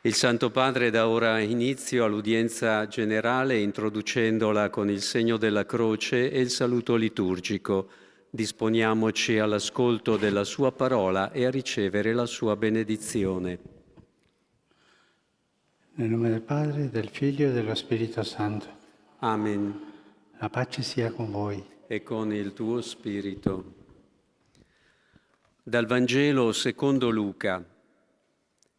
Il Santo Padre dà ora inizio all'udienza generale introducendola con il segno della croce e il saluto liturgico. Disponiamoci all'ascolto della sua parola e a ricevere la sua benedizione. Nel nome del Padre, del Figlio e dello Spirito Santo. Amen. La pace sia con voi. E con il tuo spirito. Dal Vangelo secondo Luca.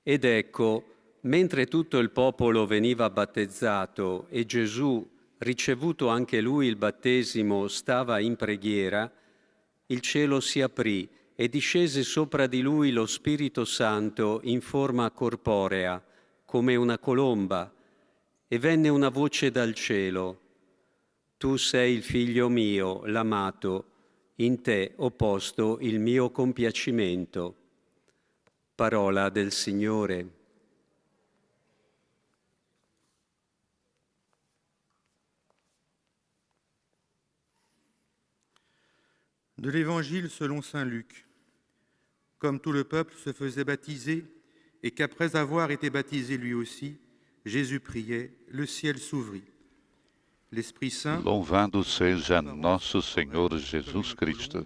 Ed ecco, mentre tutto il popolo veniva battezzato e Gesù, ricevuto anche lui il battesimo, stava in preghiera, il cielo si aprì e discese sopra di lui lo Spirito Santo in forma corporea, come una colomba, e venne una voce dal cielo: «Tu sei il figlio mio, l'amato, in te ho posto il mio compiacimento». Parola del Signore. De l'Évangile selon saint Luc. Comme tout le peuple se faisait baptiser, et qu'après avoir été baptisé lui aussi, Jésus priait, le ciel s'ouvrit. L'Esprit Saint... Louvado seja nosso Senhor Jesus Cristo.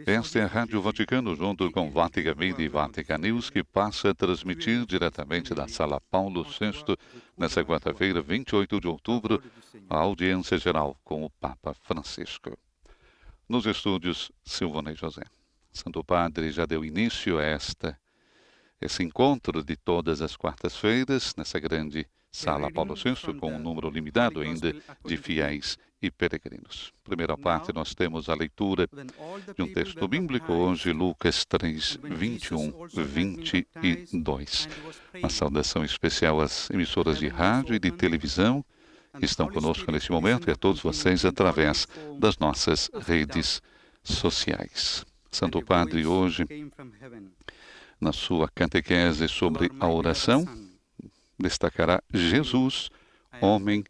Esta é a Rádio Vaticano, junto com Vatican Media e Vatican News, que passa a transmitir diretamente da Sala Paulo VI, nesta quarta-feira, 28 de outubro, a audiência geral com o Papa Francisco. Nos estúdios, Silvonei José. Santo Padre já deu início a esse encontro de todas as quartas-feiras, nessa grande Sala Paulo VI, com um número limitado ainda de fiéis e peregrinos. Primeira parte, nós temos a leitura de um texto bíblico, hoje Lucas 3, 21, 22. Uma saudação especial às emissoras de rádio e de televisão que estão conosco neste momento e a todos vocês através das nossas redes sociais. Santo Padre, hoje, na sua catequese sobre a oração, destacará Jesus, homem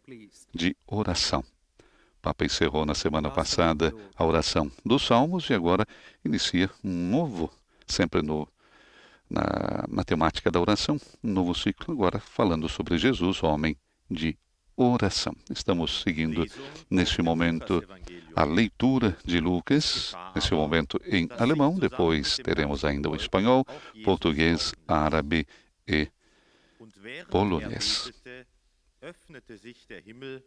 de oração. O Papa encerrou na semana passada a oração dos Salmos e agora inicia um novo, sempre na temática da oração, um novo ciclo, agora falando sobre Jesus, homem de oração. Estamos seguindo neste momento a leitura de Lucas, nesse momento em alemão, depois teremos ainda o espanhol, português, árabe e polonês. Öffnete sich der Himmel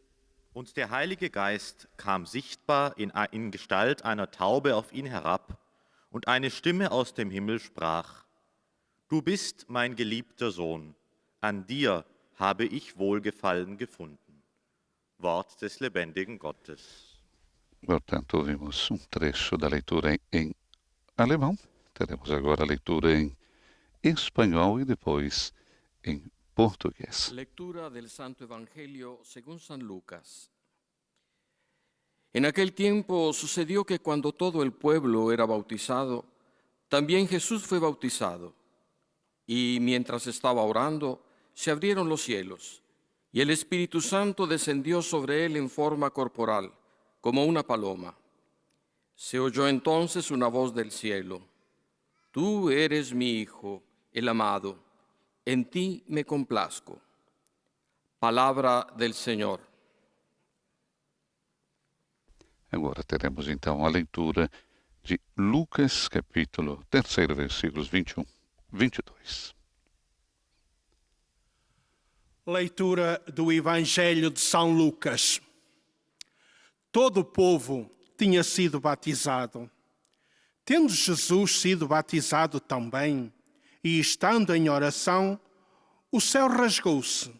und der Heilige Geist kam sichtbar in Gestalt einer Taube auf ihn herab, und eine Stimme aus dem Himmel sprach: Du bist mein geliebter Sohn, an dir habe ich Wohlgefallen gefunden. Wort des lebendigen Gottes. Portanto, ouvimos trecho da leitura em alemão, teremos agora a leitura em espanhol e depois em portugués. Lectura del Santo Evangelio según San Lucas. En aquel tiempo sucedió que cuando todo el pueblo era bautizado, también Jesús fue bautizado. Y mientras estaba orando, se abrieron los cielos, y el Espíritu Santo descendió sobre él en forma corporal, como una paloma. Se oyó entonces una voz del cielo: Tú eres mi Hijo, el amado. En ti me complazco. Palabra del Senhor. Agora teremos então a leitura de Lucas, capítulo 3, versículos 21, 22. Leitura do Evangelho de São Lucas. Todo o povo tinha sido batizado. Tendo Jesus sido batizado também, e estando em oração, o céu rasgou-se,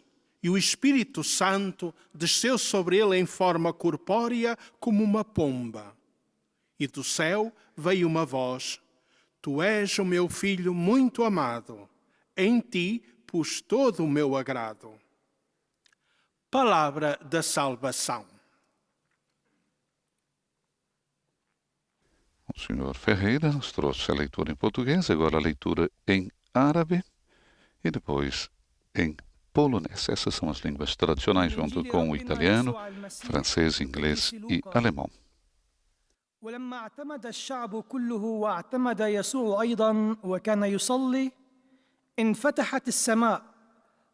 e o Espírito Santo desceu sobre ele em forma corpórea como uma pomba. E do céu veio uma voz: Tu és o meu filho muito amado, em ti pus todo o meu agrado. Palavra da salvação. O senhor Ferreira nos trouxe a leitura em português, agora a leitura em árabe e depois em polonês. Essas são as línguas tradicionais, junto com o italiano, francês, inglês e alemão. ولما اعتمد الشعب كله واعتمد يسوع أيضا وكان يصلي انفتحت السماء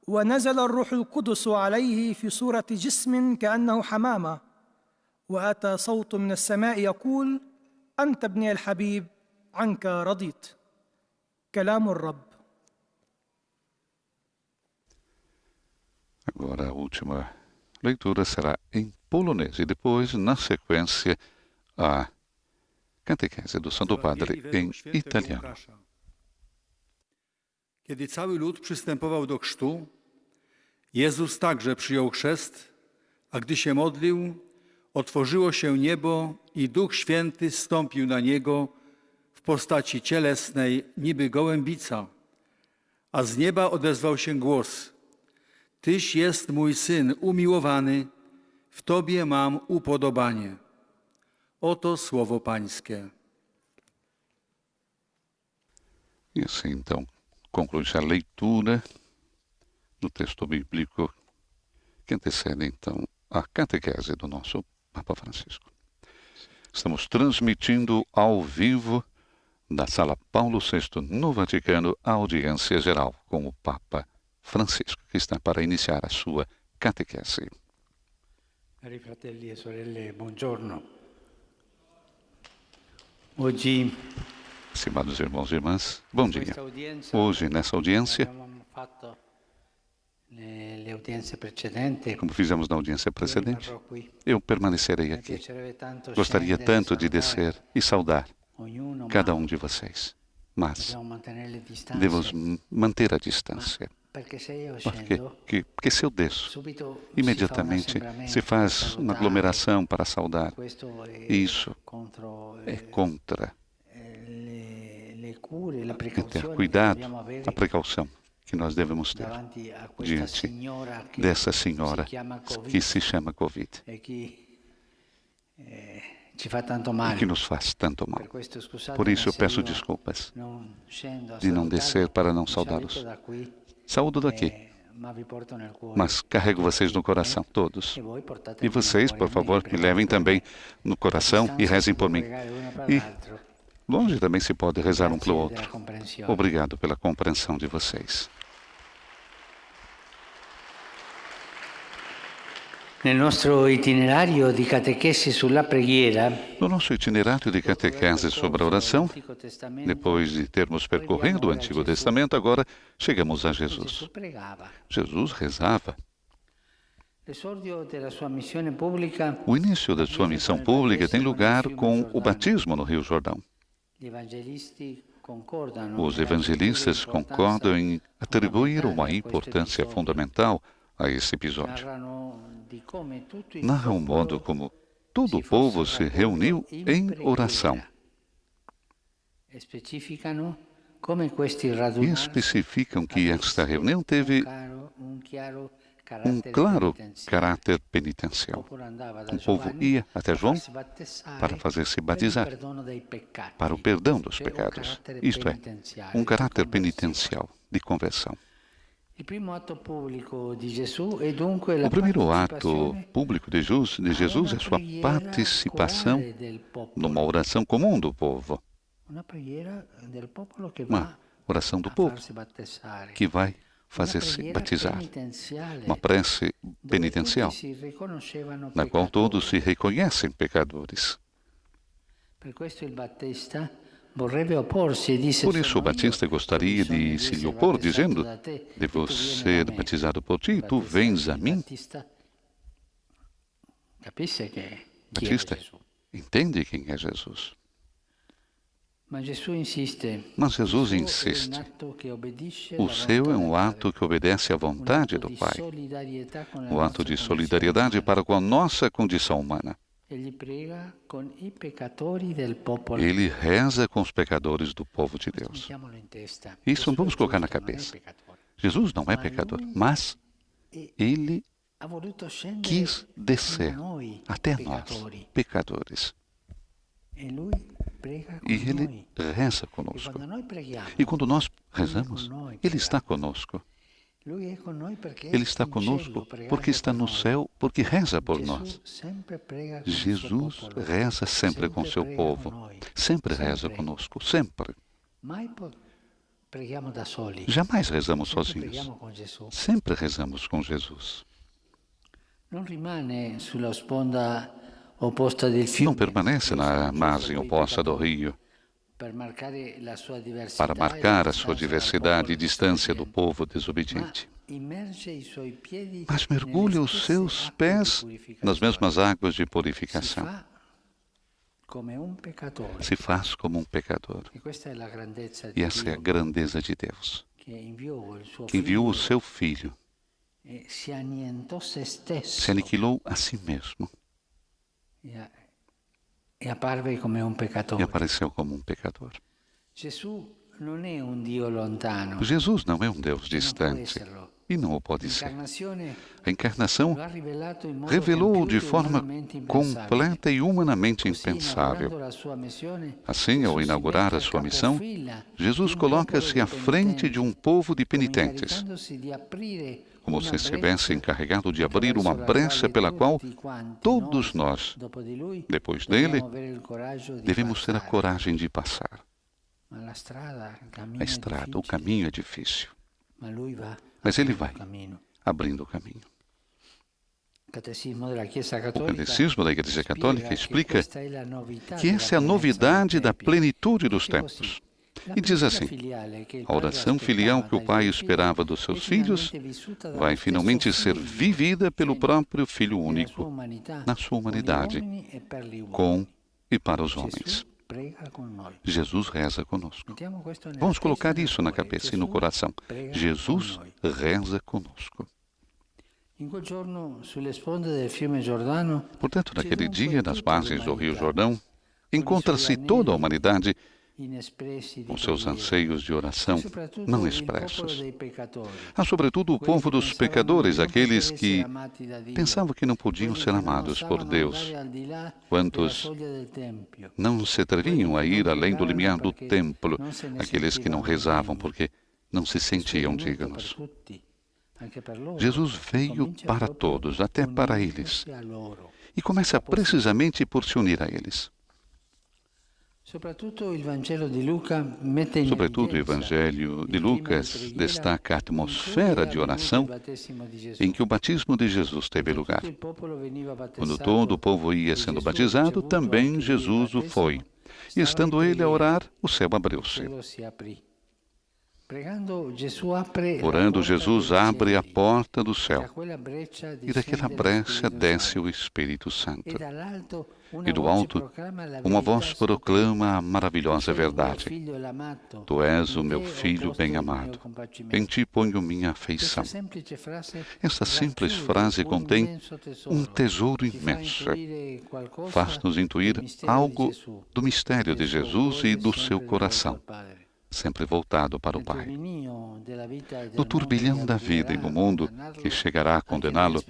ونزل الروح القدس عليه في صورة جسم كأنه حمامة وأتى صوت من السماء يقول أنت ابني الحبيب عنك رضيت. كلام الرب. Agora a última leitura será em polonês e depois, na sequência, a catequese do Santo Padre em italiano. Kiedy cały lud przystępował do chrztu, Jezus także przyjął chrzest, a gdy się modlił, otworzyło się niebo i Duch Święty zstąpił na Niego w postaci cielesnej, niby gołębica, a z nieba odezwał się głos: Tyś jest mój Syn umiłowany, w Tobie mam upodobanie. Oto słowo Pańskie. E assim, então, conclui-se a leitura do texto bíblico que antecede, então, a catequese do nosso Papa Francisco. Estamos transmitindo ao vivo da Sala Paulo VI no Vaticano a audiência geral com o Papa Francisco, que está para iniciar a sua catequese. Cari fratelli e sorelle, buongiorno. Oggi, Estimados irmãos e irmãs, bom dia. Hoje, nessa audiência, como fizemos na audiência precedente, eu permanecerei aqui. Gostaria tanto de descer e saudar cada um de vocês, mas devemos manter a distância. Porque se eu desço, imediatamente se faz uma aglomeração para saudar. E isso é contra ter cuidado, a precaução que nós devemos ter diante dessa senhora que se chama Covid e que nos faz tanto mal. Por isso eu peço desculpas de não descer para não saudá-los. Saúdo daqui, mas carrego vocês no coração, todos. E vocês, por favor, me levem também no coração e rezem por mim. E longe também se pode rezar um pelo outro. Obrigado pela compreensão de vocês. No nosso itinerário de catequese sobre a oração, depois de termos percorrido o Antigo Testamento, agora chegamos a Jesus. Jesus rezava. O início da sua missão pública tem lugar com o batismo no Rio Jordão. Os evangelistas concordam em atribuir uma importância fundamental a esse episódio. Narra o modo como todo o povo se reuniu em oração. E especificam que esta reunião teve um claro caráter penitencial. O povo ia até João para fazer-se batizar, para o perdão dos pecados. Isto é, um caráter penitencial de conversão. O primeiro ato público de Jesus é sua participação numa oração comum do povo. Uma oração do povo que vai fazer-se batizar. Uma prece penitencial, na qual todos se reconhecem pecadores. Por isso o Batista gostaria de se lhe opor, dizendo: devo ser batizado por ti, tu vens a mim. Batista entende quem é Jesus. Mas Jesus insiste. O seu é um ato que obedece à vontade do Pai. Um ato de solidariedade para com a nossa condição humana. Ele reza com os pecadores do povo de Deus. Isso vamos colocar na cabeça. Jesus não é pecador, mas ele quis descer até nós, pecadores. E ele reza conosco. E quando nós rezamos, ele está conosco. Ele está conosco porque está no céu, porque reza por nós. Jesus reza sempre com seu povo. Sempre reza conosco, sempre. Jamais rezamos sozinhos. Sempre rezamos com Jesus. Não permanece na margem oposta do rio para marcar a sua diversidade e distância do povo desobediente. Mas mergulha os seus pés nas mesmas águas de purificação. Se faz como um pecador. E essa é a grandeza de Deus, que enviou o seu Filho, se aniquilou a si mesmo e apareceu como um pecador. Jesus não é um Deus distante e não o pode ser. A encarnação revelou-o de forma completa e humanamente impensável. Assim, ao inaugurar a sua missão, Jesus coloca-se à frente de um povo de penitentes, como se estivesse encarregado de abrir uma brecha pela qual todos nós, depois dele, devemos ter a coragem de passar. A estrada, o caminho é difícil, mas ele vai abrindo o caminho. O Catecismo da Igreja Católica explica que essa é a novidade da plenitude dos tempos. E diz assim: a oração filial que o Pai esperava dos seus filhos vai finalmente ser vivida pelo próprio Filho único, na sua humanidade, com e para os homens. Jesus reza conosco. Vamos colocar isso na cabeça e no coração. Jesus reza conosco. Portanto, naquele dia, nas margens do Rio Jordão, encontra-se toda a humanidade com seus anseios de oração não expressos. Há, sobretudo, o povo dos pecadores, aqueles que pensavam que não podiam ser amados por Deus. Quantos não se atreviam a ir além do limiar do templo, aqueles que não rezavam porque não se sentiam dignos. Jesus veio para todos, até para eles, e começa precisamente por se unir a eles. Sobretudo, o Evangelho de Lucas destaca a atmosfera de oração em que o batismo de Jesus teve lugar. Quando todo o povo ia sendo batizado, também Jesus o foi. E estando ele a orar, o céu abriu-se. Orando, Jesus abre a porta do céu, e daquela brecha desce o Espírito Santo. E do alto, uma voz proclama a maravilhosa verdade: Tu és o meu Filho bem-amado, em ti ponho minha afeição. Esta simples frase contém um tesouro imenso. Faz-nos intuir algo do mistério de Jesus e do seu coração, sempre voltado para o Pai. No turbilhão da vida e do mundo que chegará a condená-lo,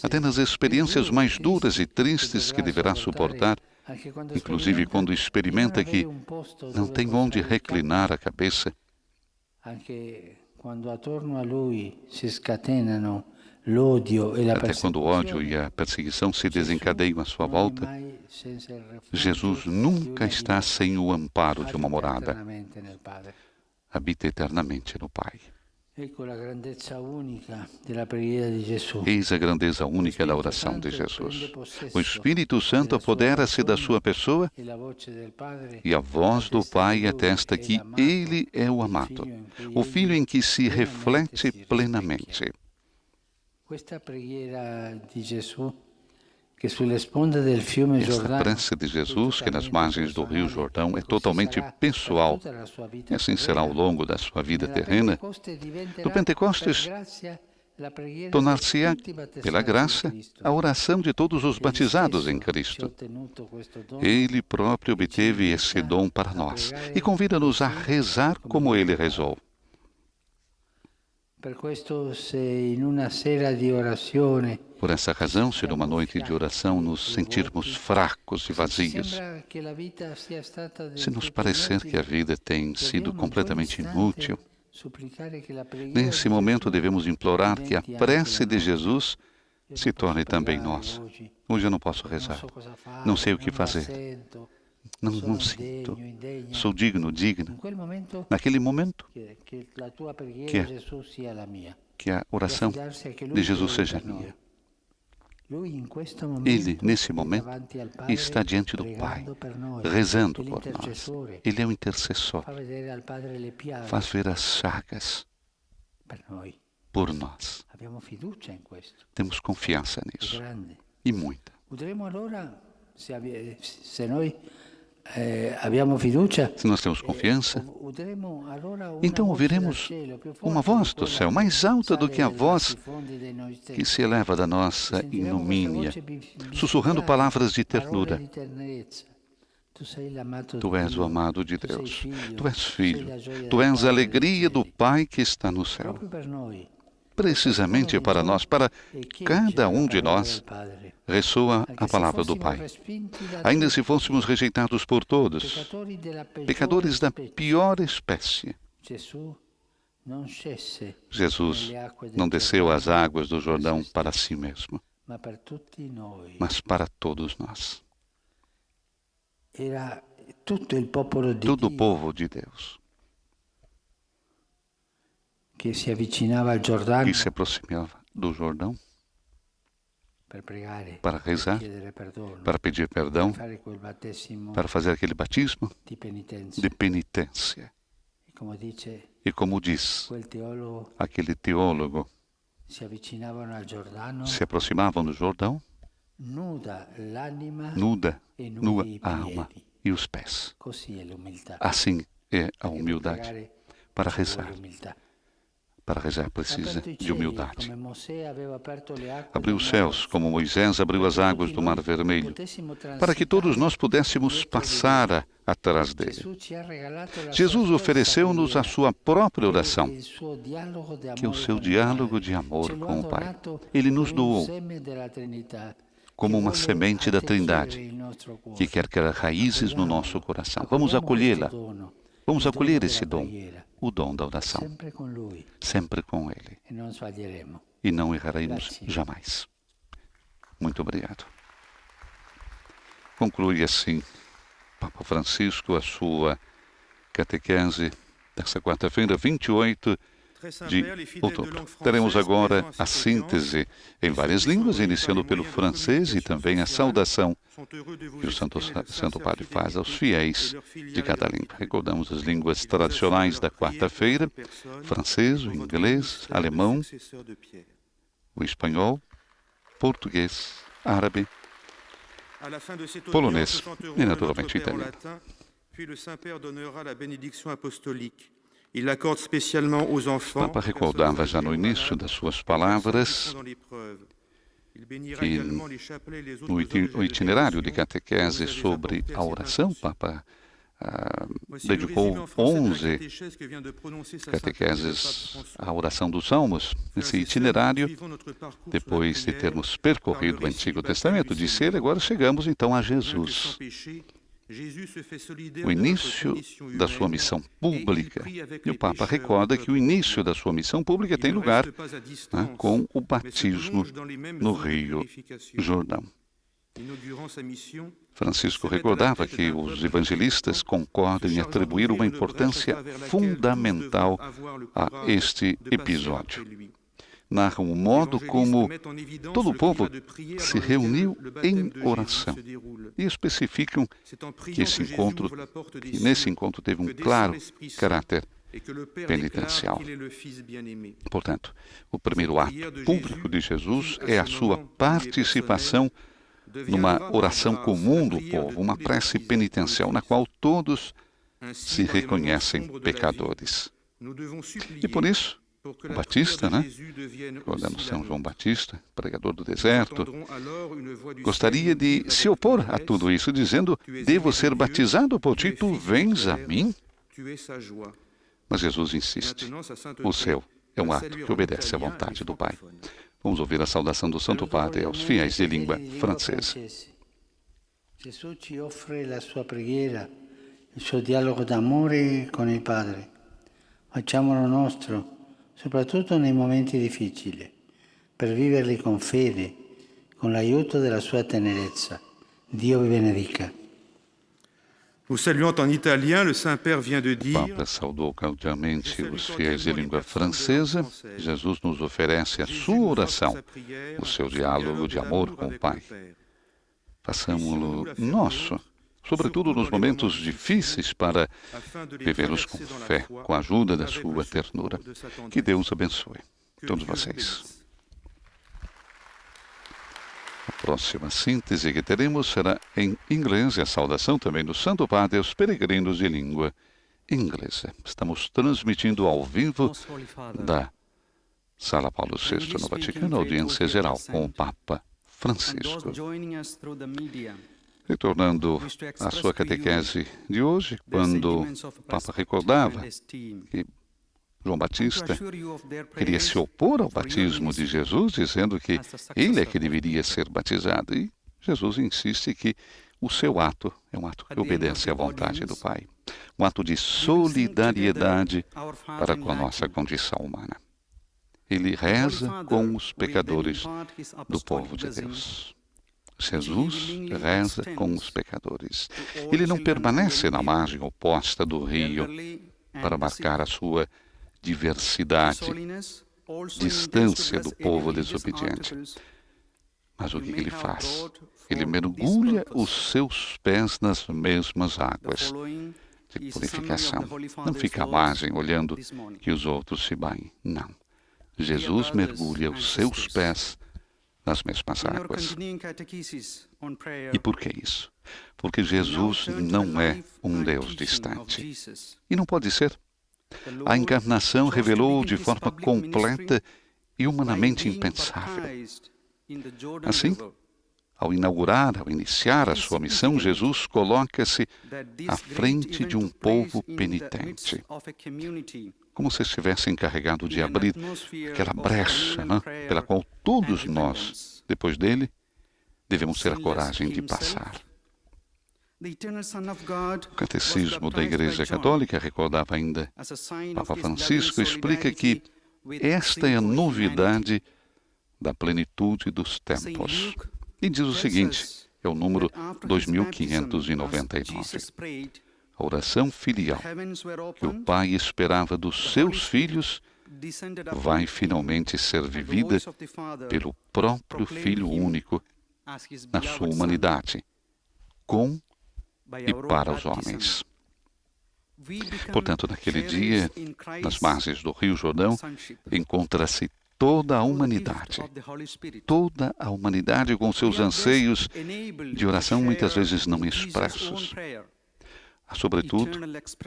até nas experiências mais duras e tristes que deverá suportar, inclusive quando experimenta que não tem onde reclinar a cabeça, até quando o ódio e a perseguição se desencadeiam à sua volta, Jesus nunca está sem o amparo de uma morada. Habita eternamente no Pai. Eis a grandeza única da oração de Jesus. O Espírito Santo apodera-se da sua pessoa e a voz do Pai atesta que Ele é o amado, o Filho em que se reflete plenamente. Esta prece de Jesus, que nas margens do Rio Jordão é totalmente pessoal, e assim será ao longo da sua vida terrena, no Pentecostes tornar-se-á, pela graça, a oração de todos os batizados em Cristo. Ele próprio obteve esse dom para nós e convida-nos a rezar como ele rezou. Por essa razão, se numa noite de oração nos sentirmos fracos e vazios, se nos parecer que a vida tem sido completamente inútil, nesse momento devemos implorar que a prece de Jesus se torne também nossa. Hoje eu não posso rezar, não sei o que fazer, Não sinto. Sou digno, digna. Naquele momento, que a oração de Jesus seja minha. Ele, nesse momento, está diante do Pai, rezando por nós. Ele é o intercessor. Faz ver as chagas por nós. Temos confiança nisso. E muita. Se nós temos confiança, então ouviremos uma voz do céu mais alta do que a voz que se eleva da nossa ignomínia, sussurrando palavras de ternura. Tu és o amado de Deus, tu és filho, tu és a alegria do Pai que está no céu. Precisamente para nós, para cada um de nós, ressoa a palavra do Pai. Ainda se fôssemos rejeitados por todos, pecadores da pior espécie, Jesus não desceu as águas do Jordão para si mesmo, mas para todos nós. Todo o povo de Deus que se aproximava do Jordão para rezar, para pedir perdão, para fazer aquele batismo de penitência. E como diz aquele teólogo, se aproximavam do Jordão, nua a alma e os pés. Assim é a humildade. Para rezar precisa de humildade. Abriu os céus, como Moisés abriu as águas do Mar Vermelho, para que todos nós pudéssemos passar atrás dele. Jesus ofereceu-nos a sua própria oração, que é o seu diálogo de amor com o Pai. Ele nos doou como uma semente da Trindade, que quer criar raízes no nosso coração. Vamos acolhê-la. Vamos acolher esse dom, o dom da oração, sempre com Ele. E não erraremos jamais. Muito obrigado. Conclui assim Papa Francisco a sua catequese desta quarta-feira, 28 de outubro. Teremos agora a síntese em várias línguas, iniciando pelo francês e também a saudação que o Santo Padre faz aos fiéis de cada língua. Recordamos as línguas tradicionais da quarta-feira: francês, o inglês, alemão, o espanhol, português, árabe, polonês e, naturalmente, italiano. O Papa recordava já no início das suas palavras que no itinerário de catequese sobre a oração, o Papa dedicou 11 catequeses à oração dos Salmos. Nesse itinerário, depois de termos percorrido o Antigo Testamento, disse ele, agora chegamos então a Jesus. O início da sua missão pública. E o Papa recorda que o início da sua missão pública tem lugar com o batismo no Rio Jordão. Francisco recordava que os evangelistas concordam em atribuir uma importância fundamental a este episódio. Narram o modo como todo o povo se reuniu em oração e especificam que nesse encontro teve um claro caráter penitencial. Portanto, o primeiro ato público de Jesus é a sua participação numa oração comum do povo, uma prece penitencial na qual todos se reconhecem pecadores. E por isso, o Batista, recordamos São João Batista, pregador do deserto, gostaria de se opor a tudo isso, dizendo, devo ser batizado por ti, tu vens a mim? Mas Jesus insiste, o céu é um ato que obedece à vontade do Pai. Vamos ouvir a saudação do Santo Padre aos fiéis de língua francesa. Jesus ci offre la sua preghiera, il suo dialogo d'amore con il Padre. Facciamolo nostro, soprattutto nei momenti difficili, per viverli con fede, con l'aiuto della sua tenerezza. Dio vi benedica. Nous saluant en italien, le Saint-Père vient de O dire: Papa saudou cordialmente os fiéis de língua francesa. Jesus nos oferece a sua oração, o seu diálogo de amor com o Pai. Façamos-lo nosso, sobretudo nos momentos difíceis, para vivê-los com fé, com a ajuda da sua ternura. Que Deus abençoe todos vocês. A próxima síntese que teremos será em inglês e a saudação também do Santo Padre aos peregrinos de língua inglesa. Estamos transmitindo ao vivo da Sala Paulo VI no Vaticano, audiência geral com o Papa Francisco. Retornando à sua catequese de hoje, quando o Papa recordava que João Batista queria se opor ao batismo de Jesus, dizendo que ele é que deveria ser batizado. E Jesus insiste que o seu ato é um ato que obedece à vontade do Pai. Um ato de solidariedade para com a nossa condição humana. Ele reza com os pecadores do povo de Deus. Jesus reza com os pecadores. Ele não permanece na margem oposta do rio para marcar a sua diversidade, distância do povo desobediente. Mas o que ele faz? Ele mergulha os seus pés nas mesmas águas de purificação. Não fica à margem olhando que os outros se banhem. Não. Jesus mergulha os seus pés nas mesmas águas. E por que isso? Porque Jesus não é um Deus distante. E não pode ser. A encarnação revelou de forma completa e humanamente impensável. Assim, ao iniciar a sua missão, Jesus coloca-se à frente de um povo penitente, como se estivesse encarregado de abrir aquela brecha, pela qual todos nós, depois dele, devemos ter a coragem de passar. O Catecismo da Igreja Católica recordava ainda, Papa Francisco explica que esta é a novidade da plenitude dos tempos. E diz o seguinte, é o número 2599. A oração filial que o Pai esperava dos seus filhos vai finalmente ser vivida pelo próprio Filho único na sua humanidade, com e para os homens. Portanto, naquele dia, nas margens do Rio Jordão, encontra-se toda a humanidade com seus anseios de oração muitas vezes não expressos. Sobretudo,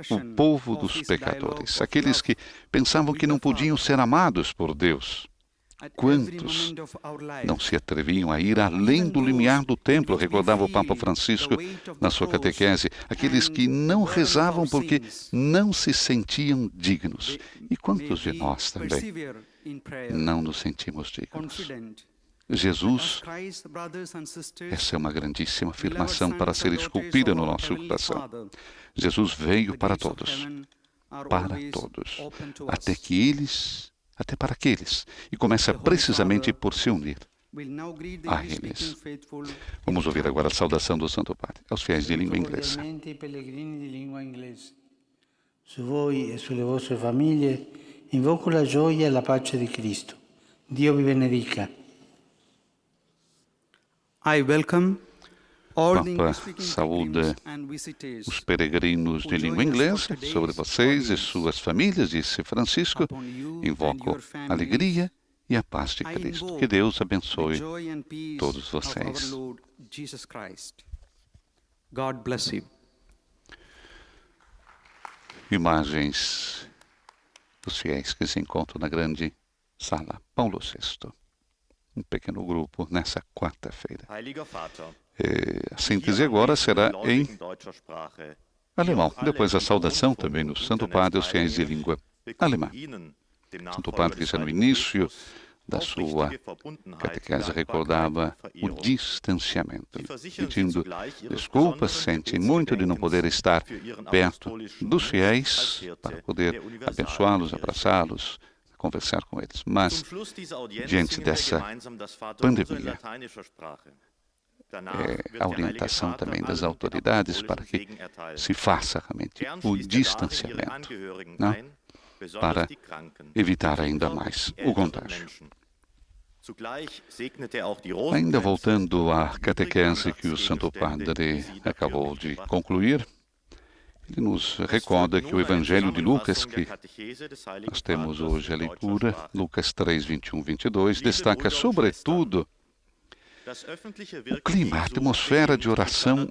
o povo dos pecadores, aqueles que pensavam que não podiam ser amados por Deus. Quantos não se atreviam a ir além do limiar do templo, recordava o Papa Francisco na sua catequese, aqueles que não rezavam porque não se sentiam dignos. E quantos de nós também não nos sentimos dignos? Jesus, essa é uma grandíssima afirmação para ser esculpida no nosso coração. Jesus veio para todos, até para aqueles, e começa precisamente por se unir a eles. Vamos ouvir agora a saudação do Santo Padre aos fiéis de língua inglesa. Su voi e sulle vostre famiglie invoco la gioia e la pace di Cristo. Dio vi benedica. I welcome Papa saúda os peregrinos de língua inglesa, sobre vocês e suas famílias, disse Francisco. Invoco a alegria e a paz de Cristo. Que Deus abençoe todos vocês. God bless you. Imagens dos fiéis que se encontram na grande sala Paulo VI. Um pequeno grupo nessa quarta-feira. A síntese agora será em alemão. Depois a saudação também no Santo Padre aos fiéis de língua alemã. Santo Padre que já no início da sua catequese recordava o distanciamento, pedindo desculpas, sente muito de não poder estar perto dos fiéis para poder abençoá-los, abraçá-los, conversar com eles. Mas, diante dessa pandemia, a orientação também das autoridades para que se faça realmente o distanciamento, né? Para evitar ainda mais o contágio. Ainda voltando à catequese que o Santo Padre acabou de concluir, ele nos recorda que o Evangelho de Lucas, que nós temos hoje a leitura, Lucas 3, 21, 22, destaca sobretudo o clima, a atmosfera de oração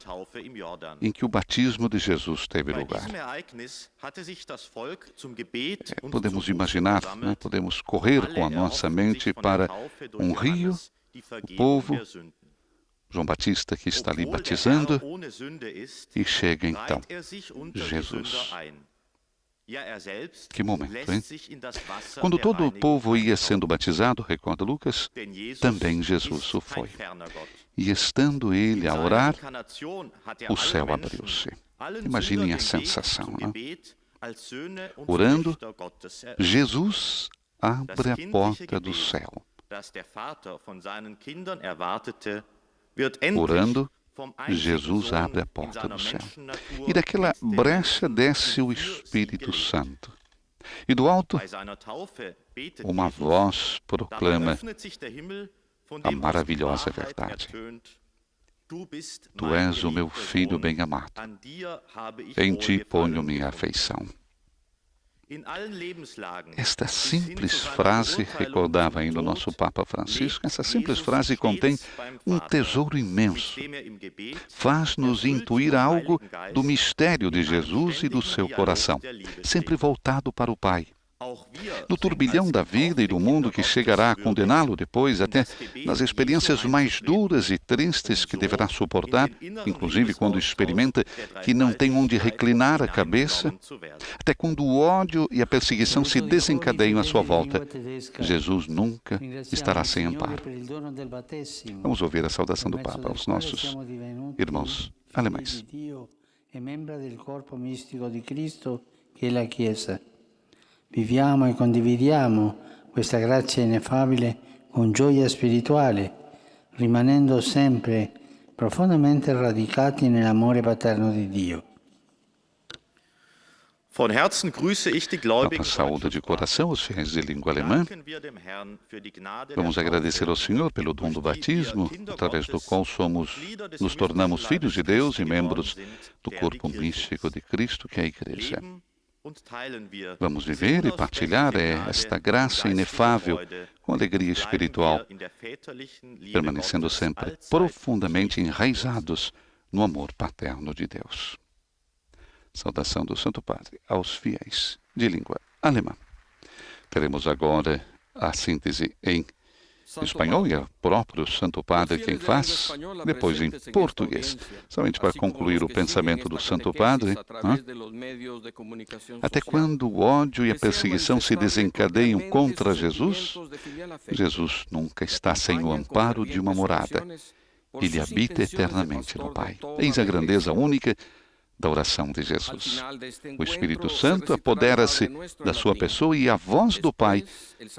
em que o batismo de Jesus teve lugar. Podemos imaginar, né? Podemos correr com a nossa mente para um rio, o povo, João Batista que está ali batizando, e chega então Jesus. Que momento, hein? Quando todo o povo ia sendo batizado, recorda Lucas, também Jesus o foi. E estando ele a orar, o céu abriu-se. Imaginem a sensação, né? Orando, Jesus abre a porta do céu. Orando, Jesus abre a porta do céu. E daquela brecha desce o Espírito Santo. E do alto, uma voz proclama a maravilhosa verdade. Tu és o meu filho bem-amado. Em ti ponho minha afeição. Esta simples frase, recordava ainda o nosso Papa Francisco, essa simples frase contém um tesouro imenso. Faz-nos intuir algo do mistério de Jesus e do seu coração, sempre voltado para o Pai. No turbilhão da vida e do mundo que chegará a condená-lo depois, até nas experiências mais duras e tristes que deverá suportar, inclusive quando experimenta que não tem onde reclinar a cabeça, até quando o ódio e a perseguição se desencadeiam à sua volta, Jesus nunca estará sem amparo. Vamos ouvir a saudação do Papa aos nossos irmãos alemães. Viviamo e condividiamo questa grazia ineffabile con gioia spirituale, rimanendo sempre profondamente radicati nell'amore paterno di Dio. Von Herzen grüße ich die Gläubigen. Saúde de coração os fiéis de língua alemã. Vamos agradecer ao Senhor pelo dom do batismo, através do qual nos tornamos filhos de Deus e membros do corpo místico de Cristo, que é a Igreja. Vamos viver e partilhar esta graça inefável com alegria espiritual, permanecendo sempre profundamente enraizados no amor paterno de Deus. Saudação do Santo Padre aos fiéis de língua alemã. Teremos agora a síntese em espanhol, e é o próprio Santo Padre quem faz, depois em português. Somente para concluir o pensamento do Santo Padre, até quando o ódio e a perseguição se desencadeiam contra Jesus, Jesus nunca está sem o amparo de uma morada. Ele habita eternamente no Pai. Eis a grandeza única da oração de Jesus. O Espírito Santo apodera-se da sua pessoa e a voz do Pai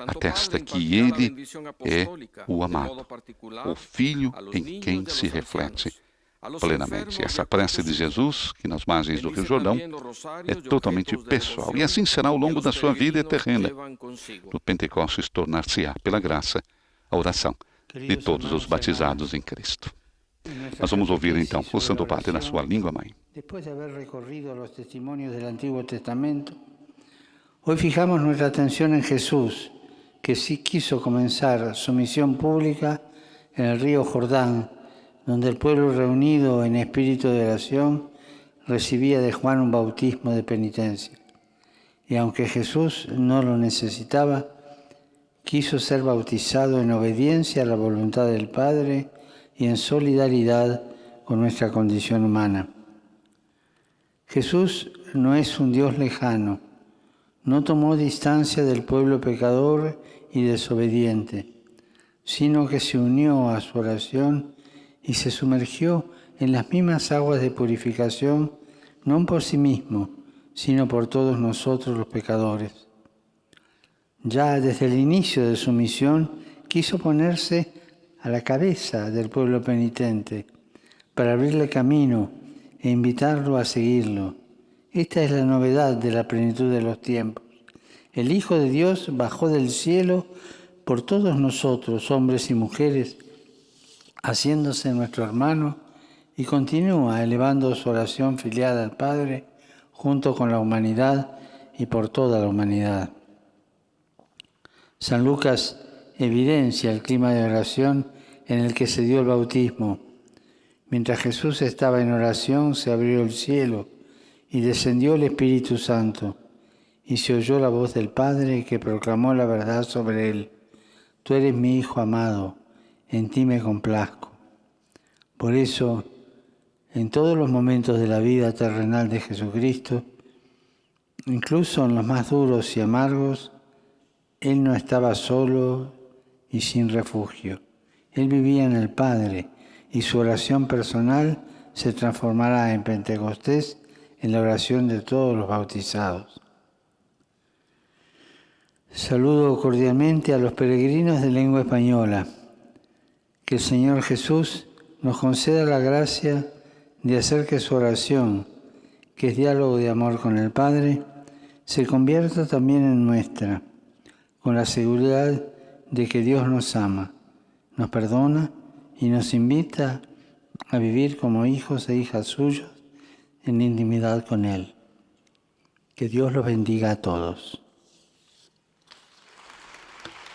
atesta que ele é o amado, o Filho em quem se reflete plenamente. Essa prece de Jesus, que nas margens do Rio Jordão, é totalmente pessoal. E assim será ao longo da sua vida terrena. No Pentecostes tornar-se-á, pela graça, a oração de todos os batizados em Cristo. Nós vamos ouvir então o Santo Padre na sua língua mãe. Después de haber recorrido los testimonios del Antiguo Testamento, hoy fijamos nuestra atención en Jesús, que sí quiso comenzar su misión pública en el río Jordán, donde el pueblo reunido en espíritu de oración recibía de Juan un bautismo de penitencia. Y aunque Jesús no lo necesitaba, quiso ser bautizado en obediencia a la voluntad del Padre y en solidaridad con nuestra condición humana. Jesús no es un Dios lejano, no tomó distancia del pueblo pecador y desobediente, sino que se unió a su oración y se sumergió en las mismas aguas de purificación, no por sí mismo, sino por todos nosotros los pecadores. Ya desde el inicio de su misión quiso ponerse a la cabeza del pueblo penitente, para abrirle camino e invitarlo a seguirlo. Esta es la novedad de la plenitud de los tiempos. El Hijo de Dios bajó del cielo por todos nosotros, hombres y mujeres, haciéndose nuestro hermano, y continúa elevando su oración filial al Padre junto con la humanidad y por toda la humanidad. San Lucas evidencia el clima de oración en el que se dio el bautismo. Mientras Jesús estaba en oración, se abrió el cielo y descendió el Espíritu Santo, y se oyó la voz del Padre que proclamó la verdad sobre él. Tú eres mi Hijo amado, en ti me complazco. Por eso, en todos los momentos de la vida terrenal de Jesucristo, incluso en los más duros y amargos, Él no estaba solo y sin refugio. Él vivía en el Padre, y su oración personal se transformará en Pentecostés en la oración de todos los bautizados. Saludo cordialmente a los peregrinos de lengua española. Que el Señor Jesús nos conceda la gracia de hacer que su oración, que es diálogo de amor con el Padre, se convierta también en nuestra, con la seguridad de que Dios nos ama, nos perdona y nos invita a vivir como hijos e hijas suyos en intimidad con Él. Que Dios los bendiga a todos.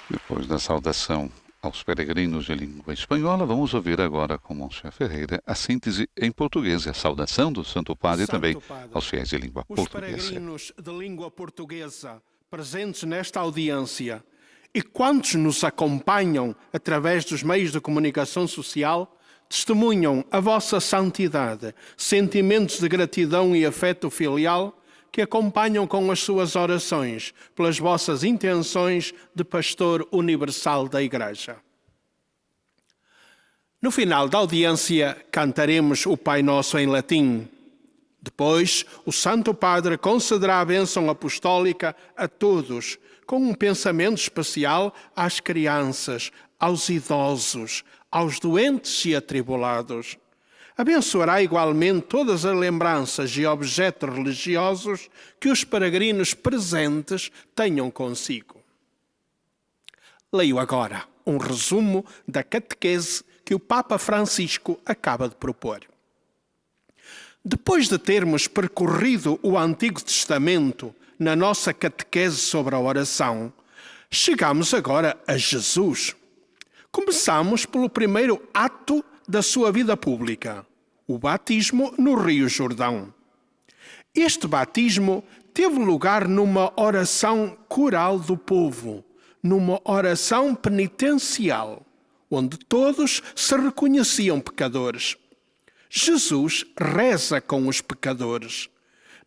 Depois da saudação aos peregrinos de língua espanhola, vamos ouvir agora com Monsenhor Ferreira a síntese em português e a saudação do Santo Padre também aos fiéis de língua portuguesa. Os peregrinos de língua portuguesa presentes nesta audiência e quantos nos acompanham através dos meios de comunicação social testemunham a vossa santidade, sentimentos de gratidão e afeto filial que acompanham com as suas orações pelas vossas intenções de pastor universal da Igreja. No final da audiência, cantaremos o Pai Nosso em latim. Depois, o Santo Padre concederá a bênção apostólica a todos, com um pensamento especial às crianças, aos idosos, aos doentes e atribulados. Abençoará igualmente todas as lembranças e objetos religiosos que os peregrinos presentes tenham consigo. Leio agora um resumo da catequese que o Papa Francisco acaba de propor. Depois de termos percorrido o Antigo Testamento na nossa catequese sobre a oração, chegamos agora a Jesus. Começamos pelo primeiro ato da sua vida pública, o batismo no Rio Jordão. Este batismo teve lugar numa oração coral do povo, numa oração penitencial, onde todos se reconheciam pecadores. Jesus reza com os pecadores.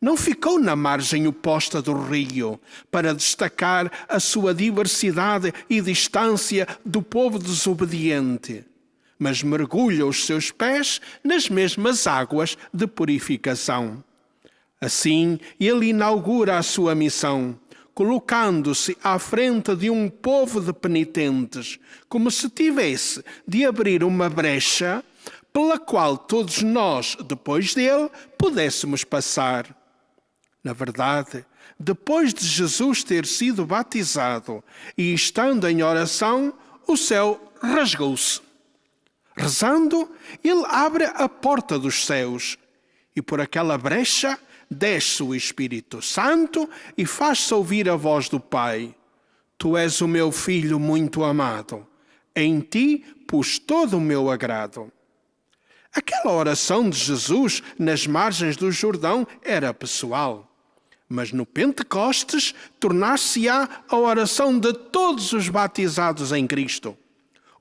Não ficou na margem oposta do rio para destacar a sua diversidade e distância do povo desobediente, mas mergulha os seus pés nas mesmas águas de purificação. Assim, ele inaugura a sua missão, colocando-se à frente de um povo de penitentes, como se tivesse de abrir uma brecha pela qual todos nós, depois dele, pudéssemos passar. Na verdade, depois de Jesus ter sido batizado e estando em oração, o céu rasgou-se. Rezando, ele abre a porta dos céus e por aquela brecha desce o Espírito Santo e faz-se ouvir a voz do Pai. Tu és o meu Filho muito amado. Em ti pus todo o meu agrado. Aquela oração de Jesus nas margens do Jordão era pessoal, mas no Pentecostes tornar-se-á a oração de todos os batizados em Cristo.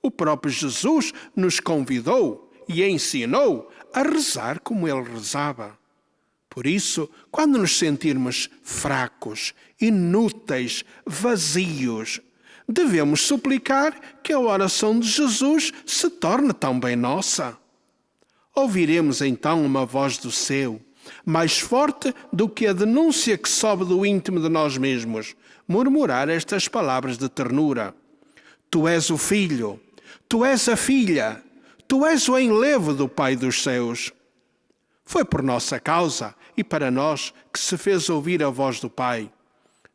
O próprio Jesus nos convidou e ensinou a rezar como ele rezava. Por isso, quando nos sentirmos fracos, inúteis, vazios, devemos suplicar que a oração de Jesus se torne também nossa. Ouviremos então uma voz do céu, mais forte do que a denúncia que sobe do íntimo de nós mesmos, murmurar estas palavras de ternura. Tu és o filho, tu és a filha, Tu és o enlevo do Pai dos céus. Foi por nossa causa e para nós que se fez ouvir a voz do Pai.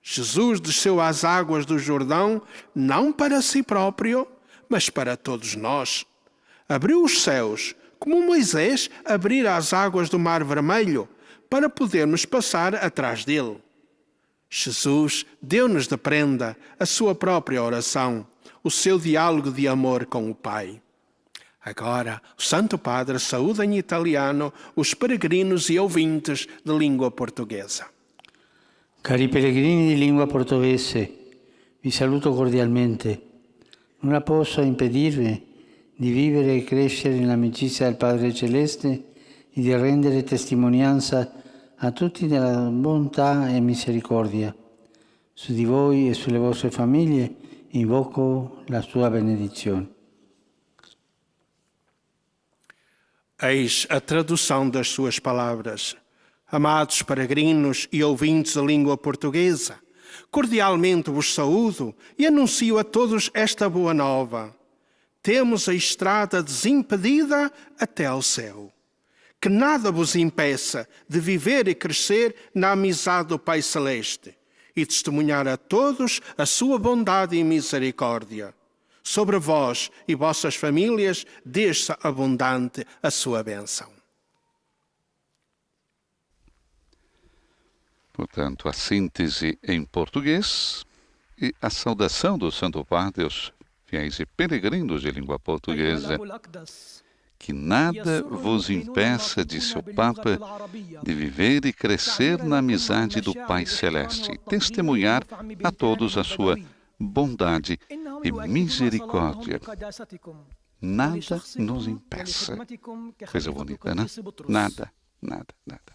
Jesus desceu às águas do Jordão, não para si próprio, mas para todos nós. Abriu os céus, como Moisés abrira as águas do Mar Vermelho, para podermos passar atrás dele. Jesus deu-nos de prenda a sua própria oração, o seu diálogo de amor com o Pai. Agora, o Santo Padre saúda em italiano os peregrinos e ouvintes de língua portuguesa. Cari pellegrini di lingua portoghese, vi saluto cordialmente. Non posso impedirvi di vivere e crescere nell'amicizia del Padre Celeste e di rendere testimonianza a tutti della bontà e misericordia. Su di voi e sulle vostre famiglie invoco la sua benedizione. Eis a tradução das suas palavras. Amados peregrinos e ouvintes da língua portuguesa, cordialmente vos saúdo e anuncio a todos esta boa nova. Temos a estrada desimpedida até ao céu. Que nada vos impeça de viver e crescer na amizade do Pai Celeste e testemunhar a todos a sua bondade e misericórdia. Sobre vós e vossas famílias desça abundante a sua bênção. Portanto, a síntese em português e a saudação do Santo Padre aos fiéis e peregrinos de língua portuguesa. Que nada vos impeça, disse o Papa, de viver e crescer na amizade do Pai Celeste e testemunhar a todos a sua bondade e misericórdia. Nada nos impeça. Coisa bonita, né? Nada, nada, nada.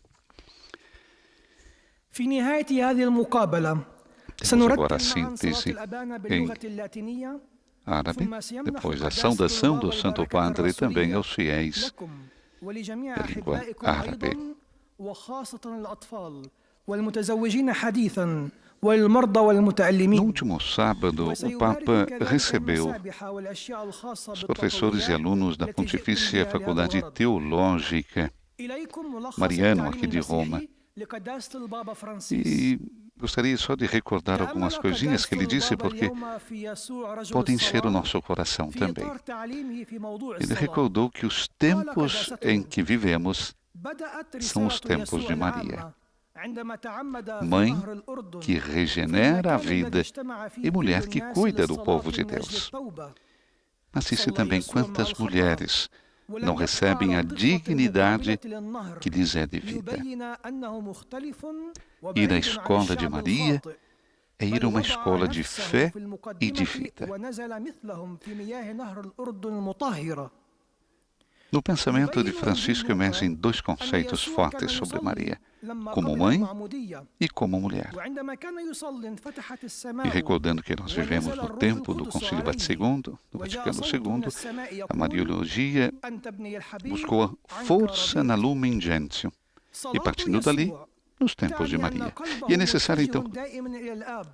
Temos agora a síntese em árabe, depois a saudação do Santo Padre também aos fiéis da língua árabe. No último sábado, o Papa recebeu os professores e alunos da Pontifícia Faculdade Teológica Mariano, aqui de Roma. E gostaria só de recordar algumas coisinhas que ele disse, porque podem encher o nosso coração também. Ele recordou que os tempos em que vivemos são os tempos de Maria, mãe que regenera a vida e mulher que cuida do povo de Deus. Mas disse também quantas mulheres não recebem a dignidade que lhes é devida. Ir à escola de Maria é ir a uma escola de fé e de vida. No pensamento de Francisco emergem dois conceitos fortes sobre Maria, como mãe e como mulher. E recordando que nós vivemos no tempo do Concílio Vaticano II, a Mariologia buscou a força na Lumen Gentium, e partindo dali, nos tempos de Maria. E é necessário, então,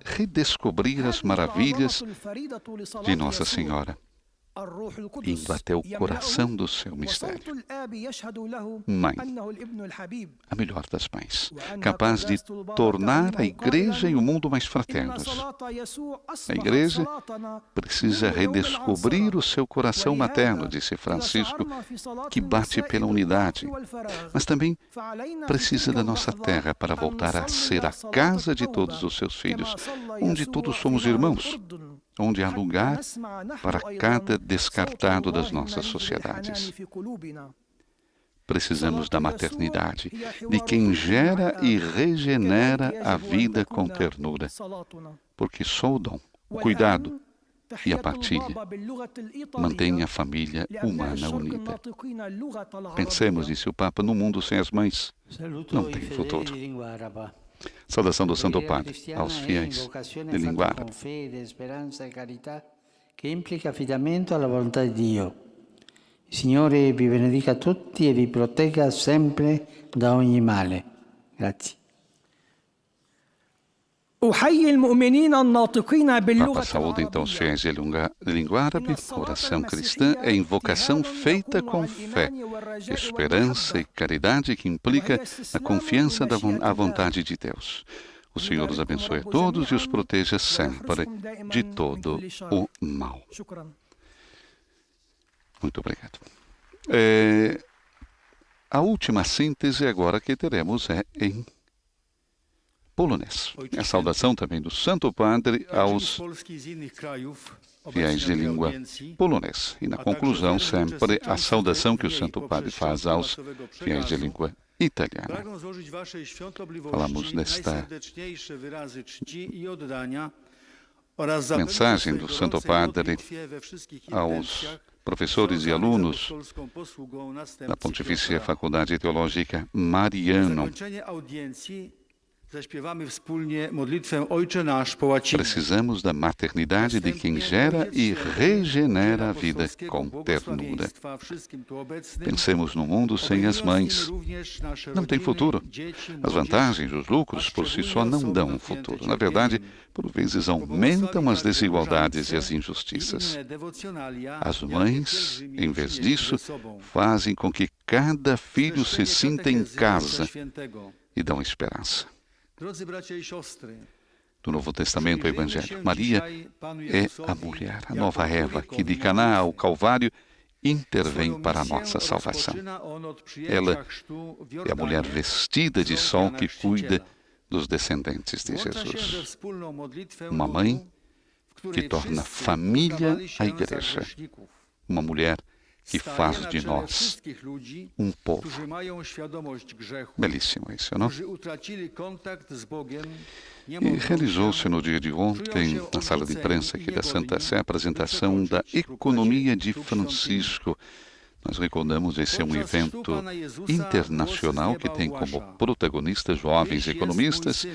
redescobrir as maravilhas de Nossa Senhora, indo até o coração do seu mistério. Mãe, a melhor das mães, capaz de tornar a Igreja e o mundo mais fraternos. A Igreja precisa redescobrir o seu coração materno, disse Francisco, que bate pela unidade, mas também precisa da nossa terra para voltar a ser a casa de todos os seus filhos, onde todos somos irmãos, onde há lugar para cada descartado das nossas sociedades. Precisamos da maternidade, de quem gera e regenera a vida com ternura, porque só o dom, o cuidado e a partilha mantém a família humana unida. Pensemos, disse o Papa, no mundo sem as mães não tem futuro. Saudação do Santo Padre aos fiéis de língua árabe. Che implica affidamento alla volontà di Dio. Il Signore vi benedica tutti e vi protegga sempre da ogni male. Grazie. Papa saúda então os fiéis de língua árabe. Oração cristã é invocação feita com fé, esperança e caridade que implica a confiança à vontade de Deus. O Senhor os abençoe a todos e os proteja sempre de todo o mal. Muito obrigado. A última síntese agora que teremos é em polonês. A saudação também do Santo Padre aos fiéis de língua polonesa. E na conclusão, sempre a saudação que o Santo Padre faz aos fiéis de língua italiana. Falamos desta mensagem do Santo Padre aos professores e alunos da Pontifícia Faculdade Teológica Mariano. Precisamos da maternidade de quem gera e regenera a vida com ternura. Pensemos no mundo sem as mães. Não tem futuro. As vantagens, os lucros por si só não dão um futuro. Na verdade, por vezes aumentam as desigualdades e as injustiças. As mães, em vez disso, fazem com que cada filho se sinta em casa e dão esperança. Do Novo Testamento, o Evangelho. Maria é a mulher, a nova Eva, que de Caná ao Calvário intervém para a nossa salvação. Ela é a mulher vestida de sol que cuida dos descendentes de Jesus. Uma mãe que torna família a igreja. Uma mulher que faz de nós um povo. Belíssimo isso, não? E realizou-se no dia de ontem, na sala de imprensa aqui da Santa Sé, a apresentação da Economia de Francisco. Nós recordamos, esse é um evento internacional que tem como protagonistas jovens economistas,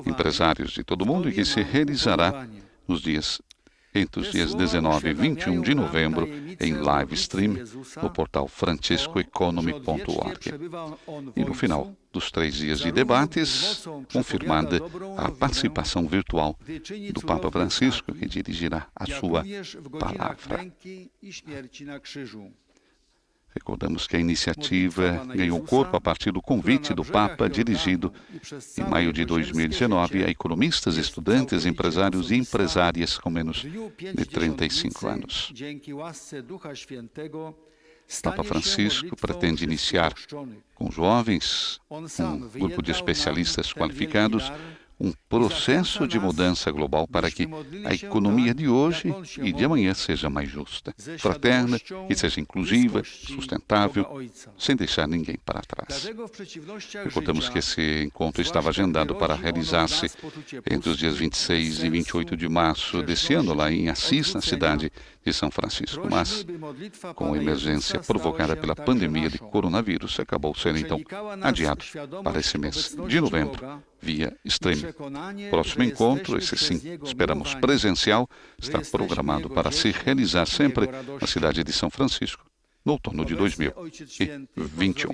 empresários de todo o mundo e que se realizará entre os dias 19 e 21 de novembro, em live stream, no portal franciscoeconomy.org. E no final dos 3 dias de debates, confirmada a participação virtual do Papa Francisco, que dirigirá a sua palavra. Recordamos que a iniciativa ganhou corpo a partir do convite do Papa, dirigido em maio de 2019 a economistas, estudantes, empresários e empresárias com menos de 35 anos. Papa Francisco pretende iniciar com jovens, um grupo de especialistas qualificados, um processo de mudança global para que a economia de hoje e de amanhã seja mais justa, fraterna, que seja inclusiva, sustentável, sem deixar ninguém para trás. Recordamos que esse encontro estava agendado para realizar-se entre os dias 26 e 28 de março desse ano, lá em Assis, na cidade de São Francisco. Mas, com a emergência provocada pela pandemia de coronavírus, acabou sendo então adiado para esse mês de novembro, via streaming. Próximo encontro, esse sim, esperamos presencial, está programado para se realizar sempre na cidade de São Francisco, no outono de 2021.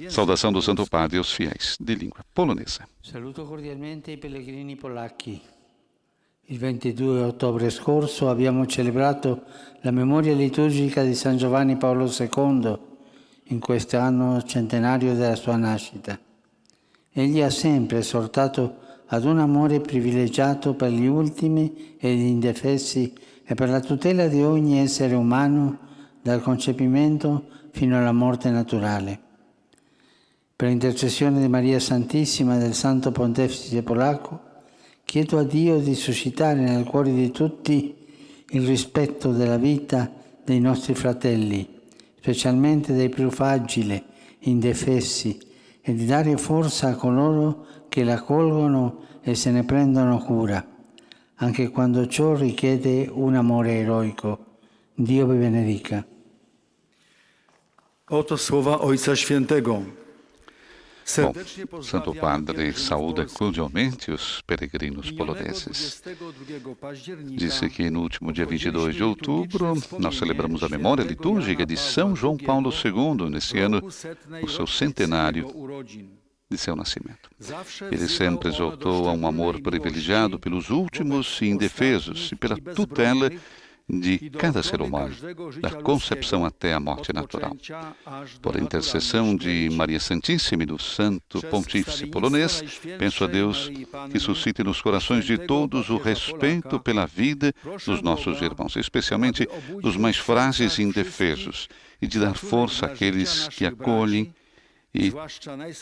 Saudação do Santo Padre aos fiéis de língua polonesa. Saluto cordialmente i pellegrini polacchi. Il 22 ottobre scorso abbiamo celebrato la memoria liturgica di San Giovanni Paolo II in questo anno centenario della sua nascita. Egli ha sempre esortato ad un amore privilegiato per gli ultimi e gli indefessi e per la tutela di ogni essere umano dal concepimento fino alla morte naturale. Per intercessione di Maria Santissima e del Santo Pontefice polacco, chiedo a Dio di suscitare nel cuore di tutti il rispetto della vita dei nostri fratelli, specialmente dei più fragili, indefessi, e di dare forza a coloro che la colgono e se ne prendono cura, anche quando ciò richiede un amore eroico. Dio vi benedica. Oto słowa Ojca Świętego. Bom, Santo Padre saúda cordialmente os peregrinos poloneses. Disse que no último dia 22 de outubro nós celebramos a memória litúrgica de São João Paulo II, nesse ano, o seu centenário de seu nascimento. Ele sempre exortou a um amor privilegiado pelos últimos e indefesos e pela tutela de cada ser humano, da concepção até a morte natural. Por intercessão de Maria Santíssima e do Santo Pontífice polonês, penso a Deus que suscite nos corações de todos o respeito pela vida dos nossos irmãos, especialmente dos mais frágeis e indefesos, e de dar força àqueles que acolhem e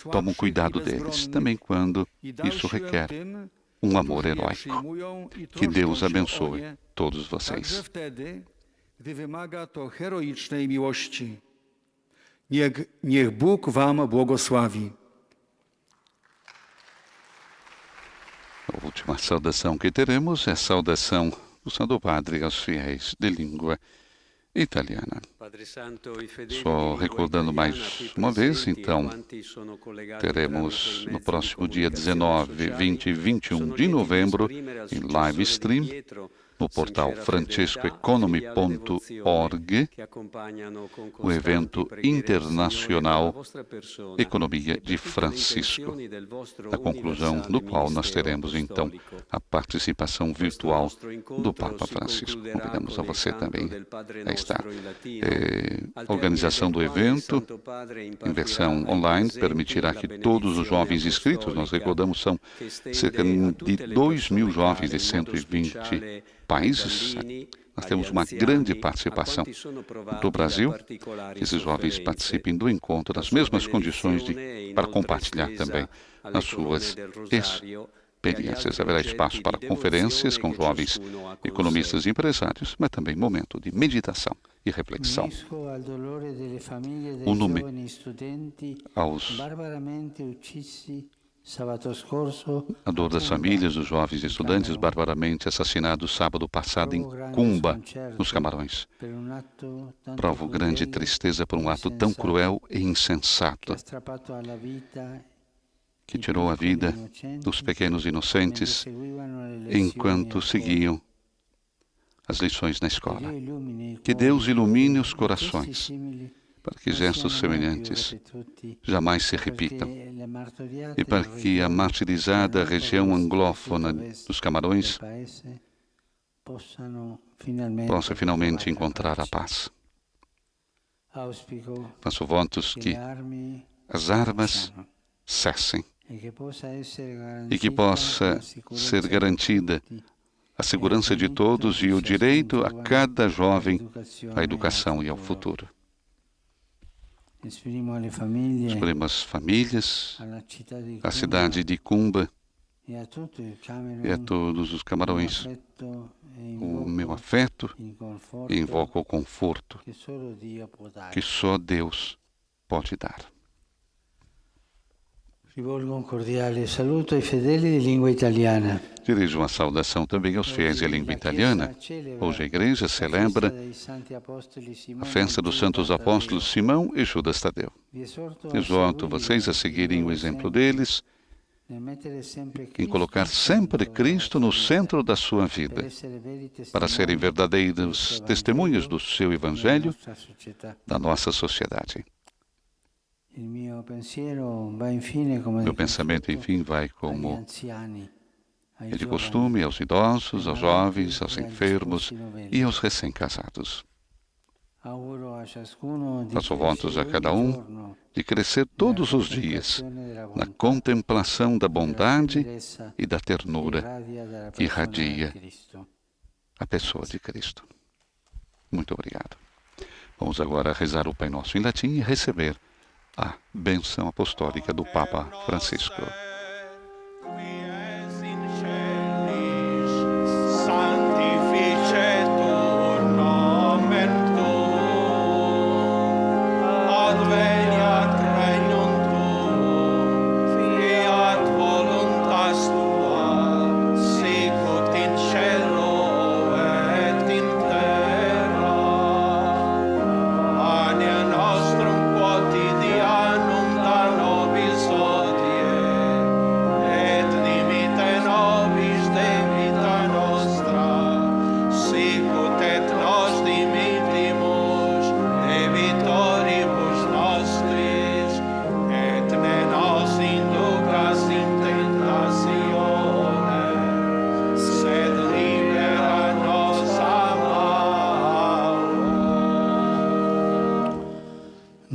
tomam cuidado deles, também quando isso requer um amor heróico. Que Deus abençoe todos vocês. Niech Bóg wam błogosławi. A última saudação que teremos é a saudação do Santo Padre aos fiéis de língua italiana. Só recordando mais uma vez, então, teremos no próximo dia 19, 20 e 21 de novembro, em live stream, no portal francescoeconomy.org, o evento internacional Economia de Francisco, na conclusão do qual nós teremos, então, a participação virtual do Papa Francisco. Convidamos a você também a estar. A organização do evento, em versão online, permitirá que todos os jovens inscritos, nós recordamos, são cerca de 2.000 jovens de 120 países. Nós temos uma grande participação do Brasil. Esses jovens participem do encontro nas mesmas condições para compartilhar também as suas experiências. Haverá espaço para conferências com jovens economistas e empresários, mas também momento de meditação e reflexão. Uno-me aos a dor das famílias dos jovens estudantes barbaramente assassinados sábado passado em Cumba, nos Camarões. Provo grande tristeza por um ato tão cruel e insensato que tirou a vida dos pequenos inocentes enquanto seguiam as lições na escola. Que Deus ilumine os corações para que gestos semelhantes jamais se repitam e para que a martirizada região anglófona dos Camarões possa finalmente encontrar a paz. Faço votos que as armas cessem e que possa ser garantida a segurança de todos e o direito a cada jovem à educação e ao futuro. Exprimo as famílias, a cidade de Cumba e a todos os Camarões o meu afeto e invoco o conforto que só Deus pode dar. Dirijo uma saudação também aos fiéis de língua italiana. Hoje a Igreja celebra a festa dos Santos Apóstolos Simão e Judas Tadeu. Exorto vocês a seguirem o exemplo deles, em colocar sempre Cristo no centro da sua vida, para serem verdadeiros testemunhos do seu Evangelho da nossa sociedade. Meu pensamento, enfim, vai como é de costume aos idosos, aos jovens, aos enfermos e aos recém-casados. Faço votos a cada um de crescer todos os dias na contemplação da bondade e da ternura que irradia a pessoa de Cristo. Muito obrigado. Vamos agora rezar o Pai Nosso em latim e receber a bênção apostólica do Papa Francisco.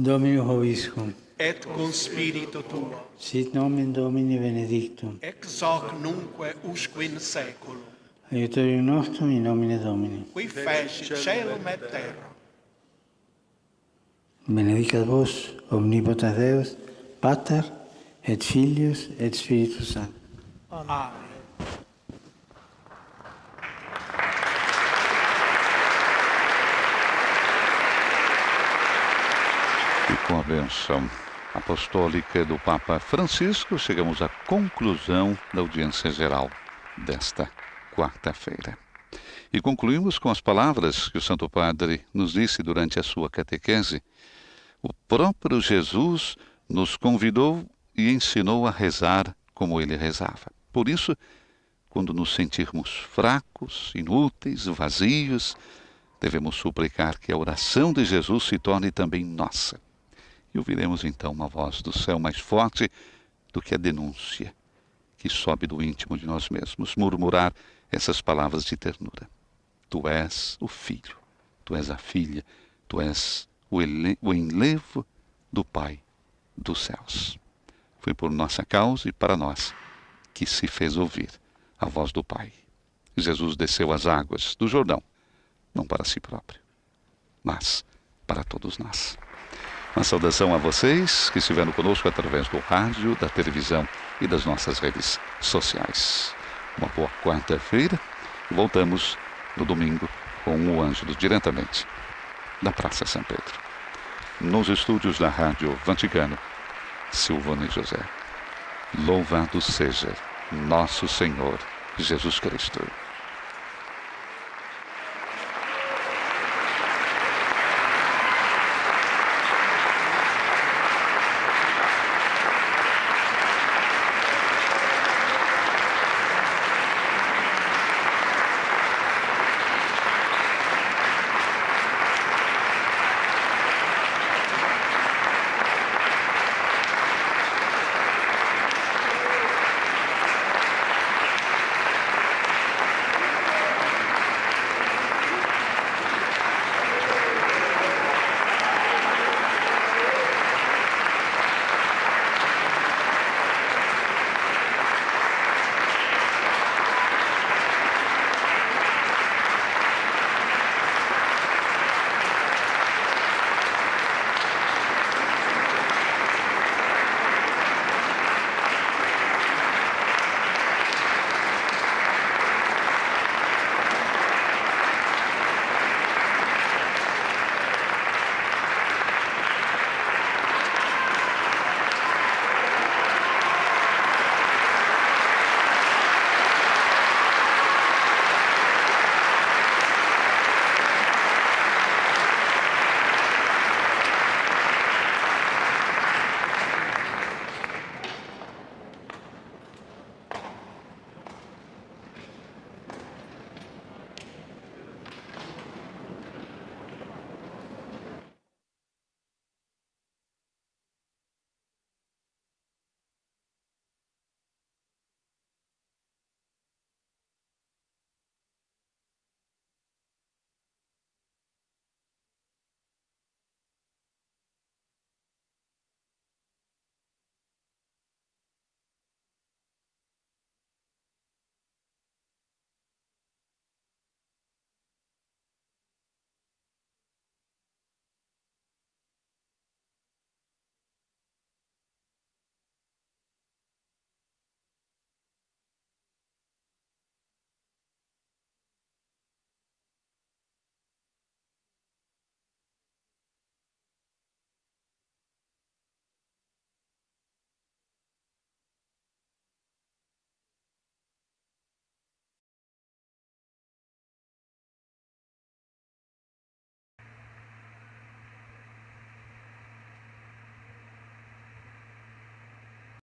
Dominus Vobiscum. Et cum spiritu tuo. Sit nomen Domini benedictum. Ex hoc nunque usque in saeculum. Aiutorium nostrum in nomine Domini. Qui fecit caelum et terra. Benedicat vos, omnipotens Deus, Pater, et Filius, et Spiritus Sanctus. Amen. E com a bênção apostólica do Papa Francisco, chegamos à conclusão da audiência geral desta quarta-feira. E concluímos com as palavras que o Santo Padre nos disse durante a sua catequese. O próprio Jesus nos convidou e ensinou a rezar como ele rezava. Por isso, quando nos sentirmos fracos, inúteis, vazios, devemos suplicar que a oração de Jesus se torne também nossa. E ouviremos então uma voz do céu mais forte do que a denúncia que sobe do íntimo de nós mesmos, murmurar essas palavras de ternura. Tu és o Filho, tu és a Filha, tu és o enlevo do Pai dos céus. Foi por nossa causa e para nós que se fez ouvir a voz do Pai. Jesus desceu as águas do Jordão, não para si próprio, mas para todos nós. Uma saudação a vocês que estiveram conosco através do rádio, da televisão e das nossas redes sociais. Uma boa quarta-feira e voltamos no domingo com o Ângelo diretamente da Praça São Pedro. Nos estúdios da Rádio Vaticano, Silvana e José. Louvado seja nosso Senhor Jesus Cristo.